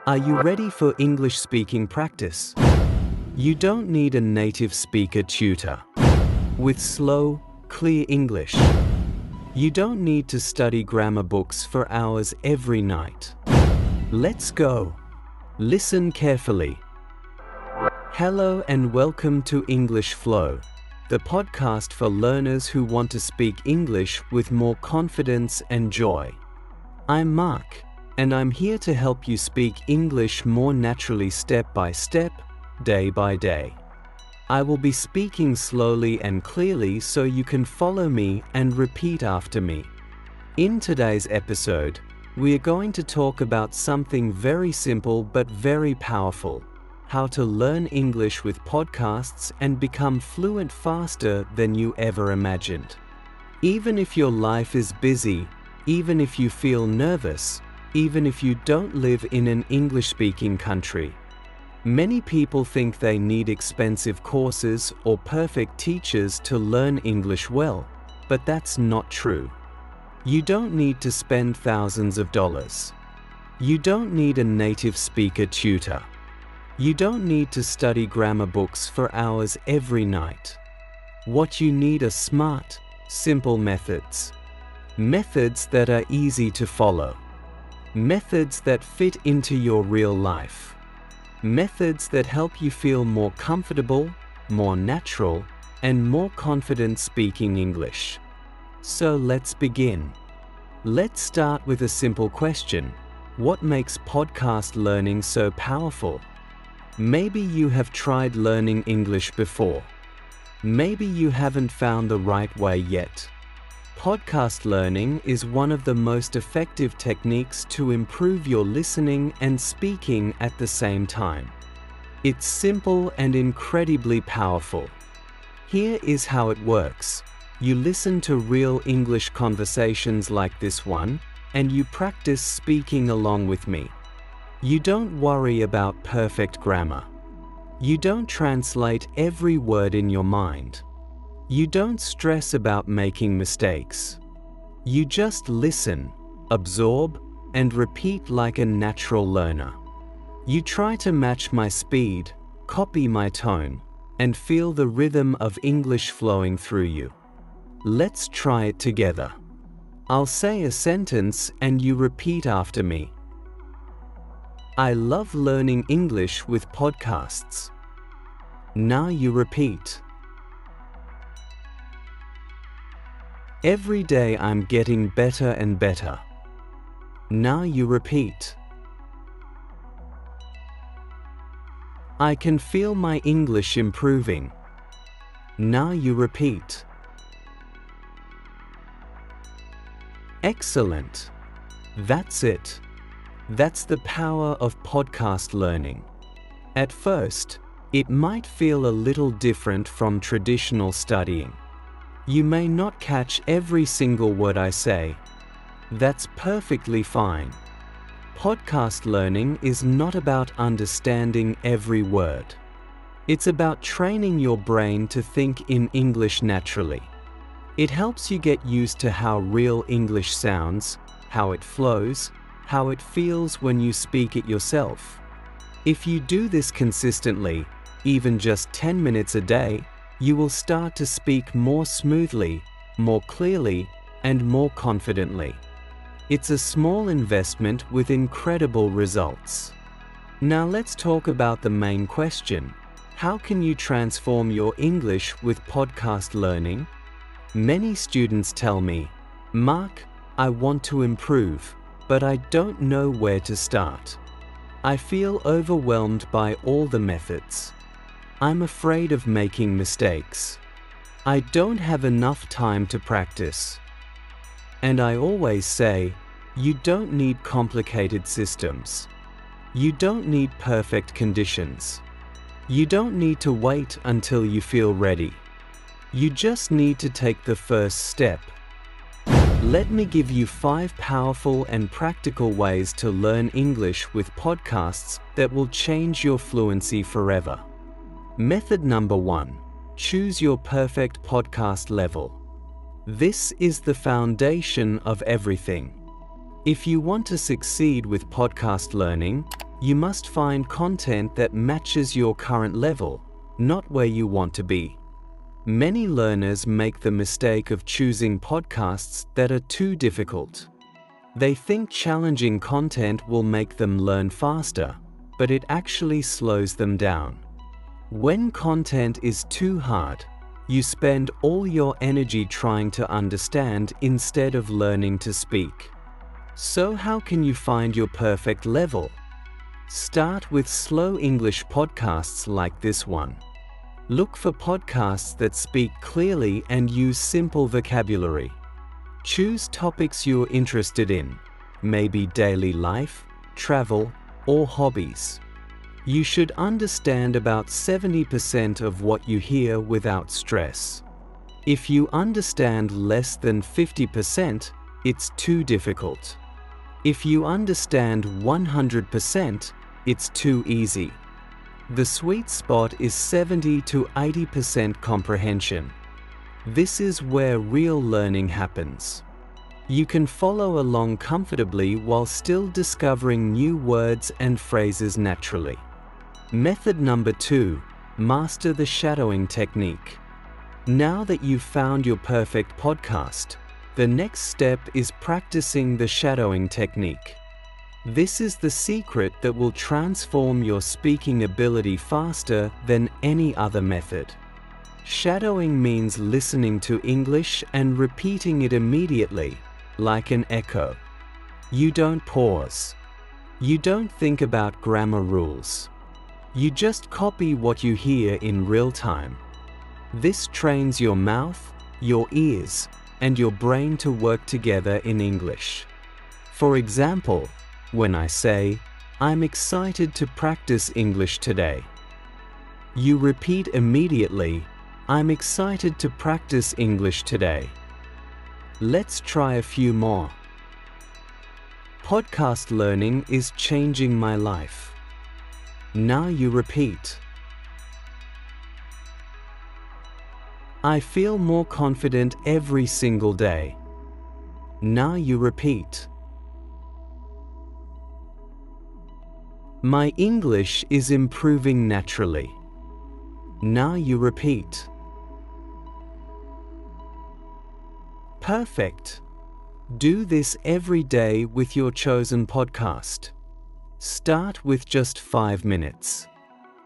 Are you ready for English speaking practice? You don't need a native speaker tutor with slow, clear English. You don't need to study grammar books for hours every night. Let's go. Listen carefully. Hello and welcome to English Flow, the podcast for learners who want to speak English with more confidence and joy. I'm Mark, and I'm here to help you speak English more naturally step by step, day by day. I will be speaking slowly and clearly so you can follow me and repeat after me. In today's episode, we are going to talk about something very simple but very powerful: how to learn English with podcasts and become fluent faster than you ever imagined. Even if your life is busy, even if you feel nervous, even if you don't live in an English-speaking country. Many people think they need expensive courses or perfect teachers to learn English well, but that's not true. You don't need to spend thousands of dollars. You don't need a native speaker tutor. You don't need to study grammar books for hours every night. What you need are smart, simple methods. Methods that are easy to follow. Methods that fit into your real life. Methods that help you feel more comfortable, more natural, and more confident speaking English. So let's begin. Let's start with a simple question. What makes podcast learning so powerful? Maybe you have tried learning English before. Maybe you haven't found the right way yet. Podcast learning is one of the most effective techniques to improve your listening and speaking at the same time. It's simple and incredibly powerful. Here is how it works. You listen to real English conversations like this one, and you practice speaking along with me. You don't worry about perfect grammar. You don't translate every word in your mind. You don't stress about making mistakes. You just listen, absorb, and repeat like a natural learner. You try to match my speed, copy my tone, and feel the rhythm of English flowing through you. Let's try it together. I'll say a sentence and you repeat after me. I love learning English with podcasts. Now you repeat. Every day I'm getting better and better. Now you repeat. I can feel my English improving. Now you repeat. Excellent. That's it. That's the power of podcast learning. At first, it might feel a little different from traditional studying. You may not catch every single word I say. That's perfectly fine. Podcast learning is not about understanding every word. It's about training your brain to think in English naturally. It helps you get used to how real English sounds, how it flows, how it feels when you speak it yourself. If you do this consistently, even just 10 minutes a day, you will start to speak more smoothly, more clearly, and more confidently. It's a small investment with incredible results. Now let's talk about the main question. How can you transform your English with podcast learning? Many students tell me, Mark, I want to improve, but I don't know where to start. I feel overwhelmed by all the methods. I'm afraid of making mistakes. I don't have enough time to practice. And I always say, you don't need complicated systems. You don't need perfect conditions. You don't need to wait until you feel ready. You just need to take the first step. Let me give you 5 powerful and practical ways to learn English with podcasts that will change your fluency forever. Method number 1. Choose your perfect podcast level. This is the foundation of everything. If you want to succeed with podcast learning, You must find content that matches your current level, not where you want to be. Many learners make the mistake of choosing podcasts that are too difficult. They think challenging content will make them learn faster, but it actually slows them down. When content is too hard, you spend all your energy trying to understand instead of learning to speak. So how can you find your perfect level? Start with slow English podcasts like this one. Look for podcasts that speak clearly and use simple vocabulary. Choose topics you're interested in, maybe daily life, travel, or hobbies. You should understand about 70% of what you hear without stress. If you understand less than 50%, it's too difficult. If you understand 100%, it's too easy. The sweet spot is 70 to 80% comprehension. This is where real learning happens. You can follow along comfortably while still discovering new words and phrases naturally. Method number 2, master the shadowing technique. Now that you've found your perfect podcast, the next step is practicing the shadowing technique. This is the secret that will transform your speaking ability faster than any other method. Shadowing means listening to English and repeating it immediately, like an echo. You don't pause. You don't think about grammar rules. You just copy what you hear in real time. This trains your mouth, your ears, and your brain to work together in English. For example, when I say, "I'm excited to practice English today," you repeat immediately, "I'm excited to practice English today." Let's try a few more. Podcast learning is changing my life. Now you repeat. I feel more confident every single day. Now you repeat. My English is improving naturally. Now you repeat. Perfect. Do this every day with your chosen podcast. Start with just 5 minutes.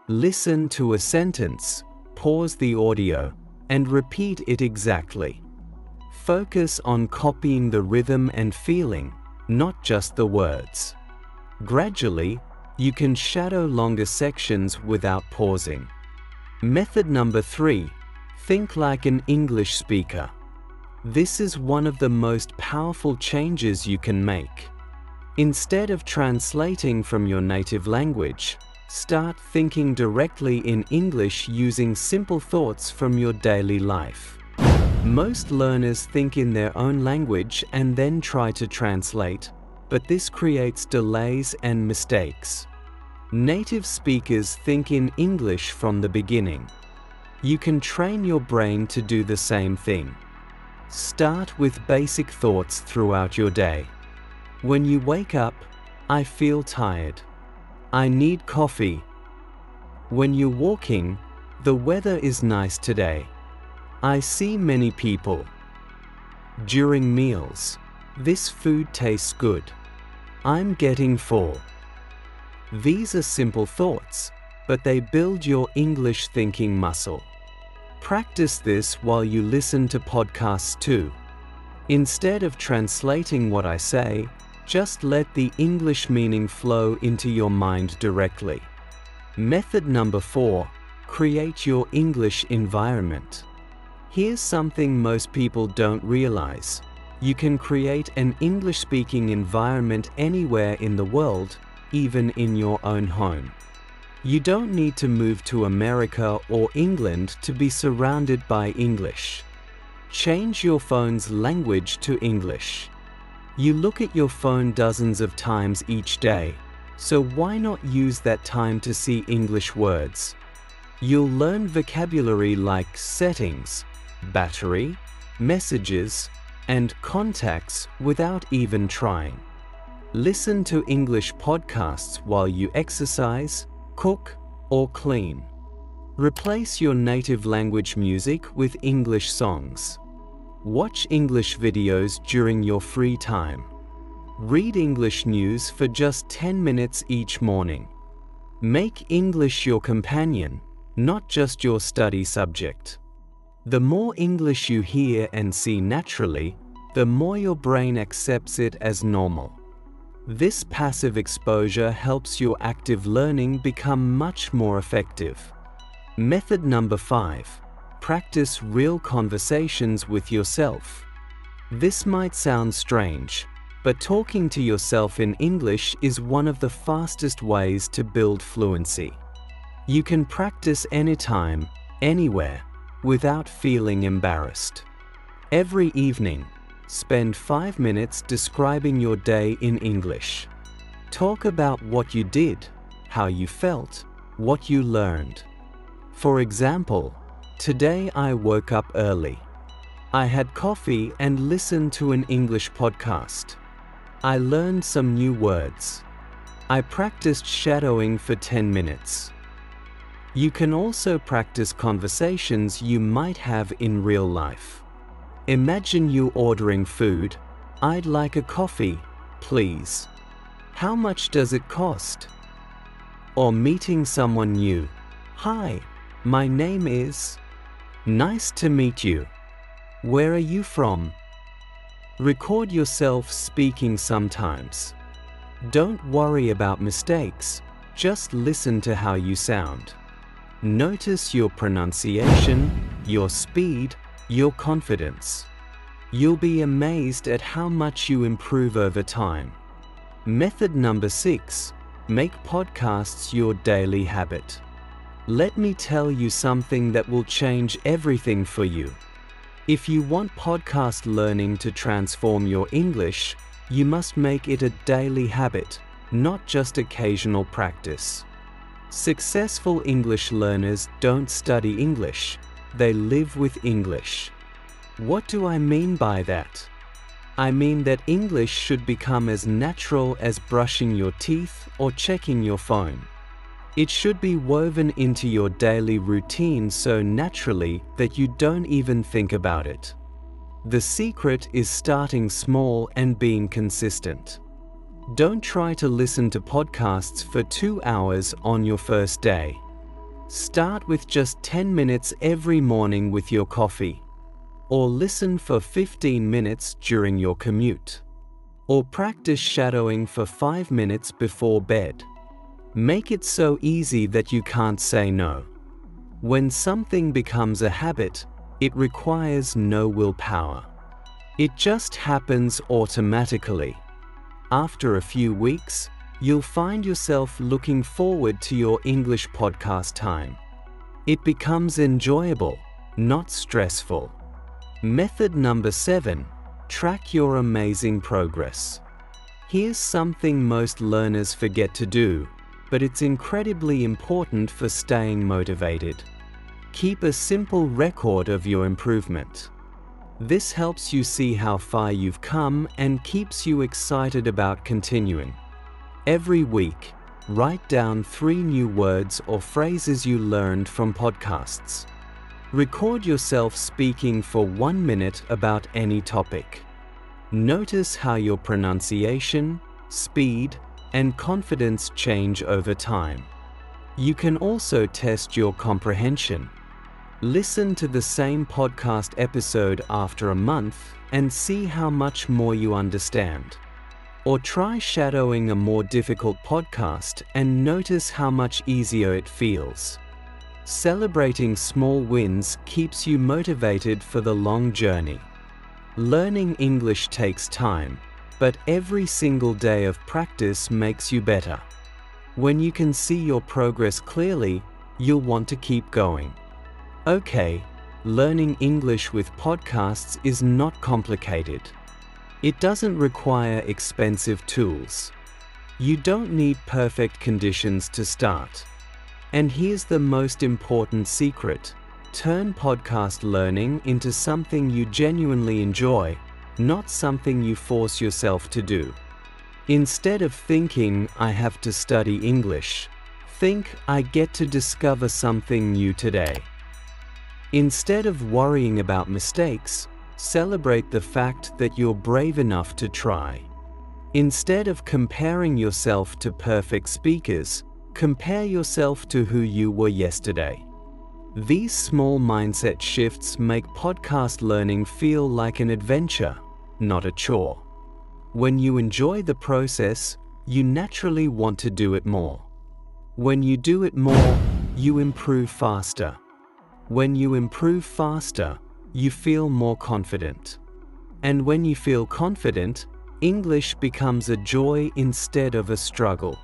Listen to a sentence, pause the audio, and repeat it exactly. Focus on copying the rhythm and feeling, not just the words. Gradually, you can shadow longer sections without pausing. Method number 3, think like an English speaker. This is one of the most powerful changes you can make. Instead of translating from your native language, start thinking directly in English using simple thoughts from your daily life. Most learners think in their own language and then try to translate, but this creates delays and mistakes. Native speakers think in English from the beginning. You can train your brain to do the same thing. Start with basic thoughts throughout your day. When you wake up, I feel tired. I need coffee. When you're walking, the weather is nice today. I see many people. During meals, this food tastes good. I'm getting full. These are simple thoughts, but they build your English thinking muscle. Practice this while you listen to podcasts too. Instead of translating what I say, just let the English meaning flow into your mind directly. Method number 4, create your English environment. Here's something most people don't realize. You can create an English-speaking environment anywhere in the world, even in your own home. You don't need to move to America or England to be surrounded by English. Change your phone's language to English. You look at your phone dozens of times each day, so why not use that time to see English words? You'll learn vocabulary like settings, battery, messages, and contacts without even trying. Listen to English podcasts while you exercise, cook, or clean. Replace your native language music with English songs. Watch English videos during your free time. Read English news for just 10 minutes each morning. Make English your companion, not just your study subject. The more English you hear and see naturally, the more your brain accepts it as normal. This passive exposure helps your active learning become much more effective. Method number 5. Practice real conversations with yourself. This might sound strange, but talking to yourself in English is one of the fastest ways to build fluency. You can practice anytime, anywhere, without feeling embarrassed. Every evening, spend 5 minutes describing your day in English. Talk about what you did, how you felt, what you learned. For example, today I woke up early. I had coffee and listened to an English podcast. I learned some new words. I practiced shadowing for 10 minutes. You can also practice conversations you might have in real life. Imagine you ordering food. I'd like a coffee, please. How much does it cost? Or meeting someone new. Hi, my name is. Nice to meet you. Where are you from? Record yourself speaking sometimes. Don't worry about mistakes, just listen to how you sound. Notice your pronunciation, your speed, your confidence. You'll be amazed at how much you improve over time. Method number 6. Make podcasts your daily habit. Let me tell you something that will change everything for you. If you want podcast learning to transform your English, you must make it a daily habit, not just occasional practice. Successful English learners don't study English, they live with English. What do I mean by that? I mean that English should become as natural as brushing your teeth or checking your phone. It should be woven into your daily routine so naturally that you don't even think about it. The secret is starting small and being consistent. Don't try to listen to podcasts for 2 hours on your first day. Start with just 10 minutes every morning with your coffee. Or listen for 15 minutes during your commute. Or practice shadowing for 5 minutes before bed. Make it so easy that you can't say no. When something becomes a habit, it requires no willpower. It just happens automatically. After a few weeks, you'll find yourself looking forward to your English podcast time. It becomes enjoyable, not stressful. Method number 7. Track your amazing progress. Here's something most learners forget to do, but it's incredibly important for staying motivated. Keep a simple record of your improvement. This helps you see how far you've come and keeps you excited about continuing. Every week, write down 3 new words or phrases you learned from podcasts. Record yourself speaking for 1 minute about any topic. Notice how your pronunciation, speed, and confidence change over time. You can also test your comprehension. Listen to the same podcast episode after a month and see how much more you understand. Or try shadowing a more difficult podcast and notice how much easier it feels. Celebrating small wins keeps you motivated for the long journey. Learning English takes time, but every single day of practice makes you better. When you can see your progress clearly, you'll want to keep going. Okay, learning English with podcasts is not complicated. It doesn't require expensive tools. You don't need perfect conditions to start. And here's the most important secret: turn podcast learning into something you genuinely enjoy, not something you force yourself to do. Instead of thinking, I have to study English, think, I get to discover something new today. Instead of worrying about mistakes, celebrate the fact that you're brave enough to try. Instead of comparing yourself to perfect speakers, compare yourself to who you were yesterday. These small mindset shifts make podcast learning feel like an adventure, not a chore. When you enjoy the process, you naturally want to do it more. When you do it more, you improve faster. When you improve faster, you feel more confident. And when you feel confident, English becomes a joy instead of a struggle.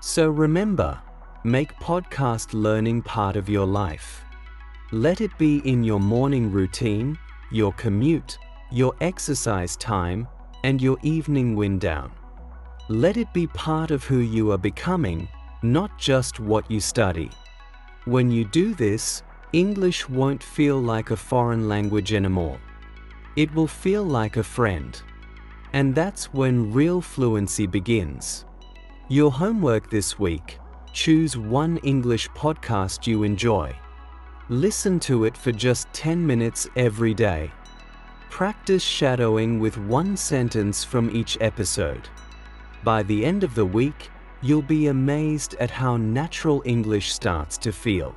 So remember, make podcast learning part of your life. Let it be in your morning routine, your commute, your exercise time, and your evening wind down. Let it be part of who you are becoming, not just what you study. When you do this, English won't feel like a foreign language anymore. It will feel like a friend. And that's when real fluency begins. Your homework this week: choose one English podcast you enjoy. Listen to it for just 10 minutes every day. Practice shadowing with one sentence from each episode. By the end of the week, you'll be amazed at how natural English starts to feel.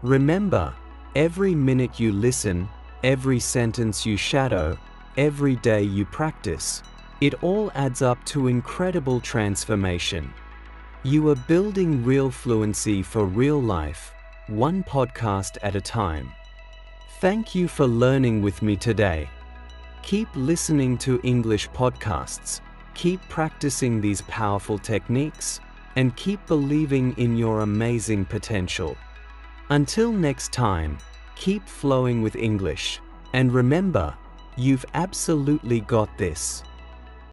Remember, every minute you listen, every sentence you shadow, every day you practice, it all adds up to incredible transformation. You are building real fluency for real life, one podcast at a time. Thank you for learning with me today. Keep listening to English podcasts, keep practicing these powerful techniques, and keep believing in your amazing potential. Until next time, keep flowing with English, and remember, you've absolutely got this.